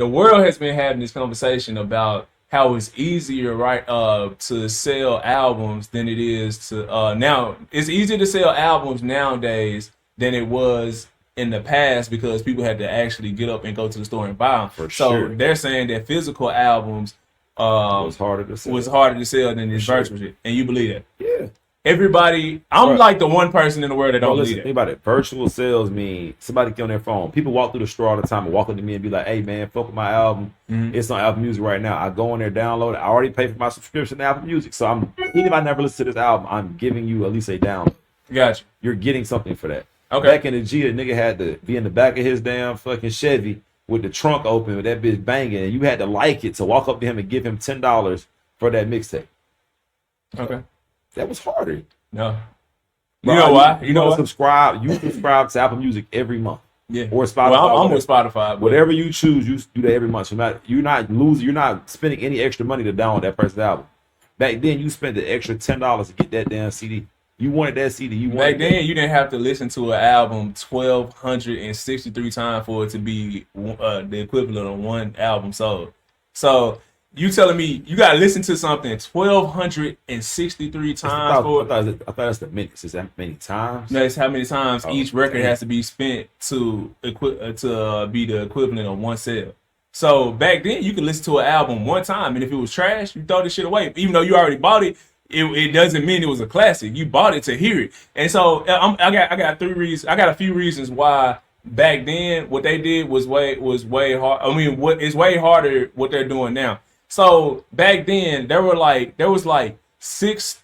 the world has been having this conversation about how it's easier, right, to sell albums than it is to now. It's easier to sell albums nowadays than it was in the past because people had to actually get up and go to the store and buy them. For So sure. they're saying that physical albums Was harder to sell. was harder to sell than this sure. virtual shit, and you believe that? Yeah. Everybody, I'm Right. like the one person in the world that Bro, don't listen, believe think that. about it. Virtual sales mean somebody get on their phone. People walk through the store all the time and walk up to me and be like, hey, man, fuck with my album. It's on Apple Music right now. I go in there, download it. I already paid for my subscription to Apple Music. So even if I never listen to this album, I'm giving you at least a download. Gotcha. You're getting something for that. Okay. Back in the G, a nigga had to be in the back of his damn fucking Chevy with the trunk open with that bitch banging. And you had to like it to walk up to him and give him $10 for that mixtape. Okay. That was harder. No. Bro, You know why? You know wanna why? subscribe. You subscribe to Apple Music every month. Yeah. Or Spotify. Well, I'm whatever. with Spotify. But Whatever you choose, you do that every month. You're not losing. You're not spending any extra money to download that person's album. Back then, you spent the extra $10 to get that damn CD. You wanted that CD. You back wanted then, you didn't have to listen to an album 1,263 times for it to be the equivalent of one album sold. So you telling me you got to listen to something 1,263 times for it? I thought that's the minutes. Is that many times? That's how many times Oh, each record damn. has to be spent to be the equivalent of one sale. So back then, you could listen to an album one time, and if it was trash, you throw the shit away. Even though you already bought it, it doesn't mean it was a classic. You bought it to hear it. And so I got 3 reasons. I got a few reasons why back then what they did was way hard. I mean, it's way harder what they're doing now. So back then there was like 6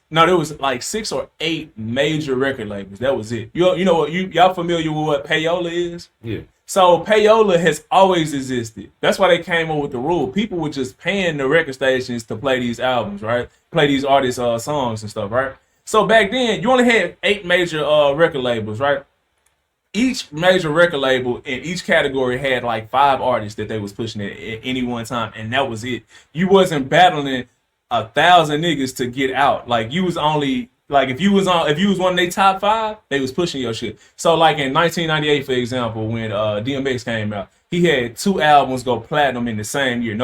or 8 major record labels. That was it. You know what y'all familiar with what payola is? Yeah. So payola has always existed. That's why they came up with the rule. People were just paying the record stations to play these albums, right? Play these artists' songs and stuff, right? So back then, you only had 8 major record labels, right? Each major record label in each category had like 5 artists that they was pushing at any one time, and that was it. You wasn't battling 1,000 niggas to get out. Like you was only like if you was one of their top 5, they was pushing your shit. So like in 1998, for example, when DMX came out, he had 2 albums go platinum in the same year.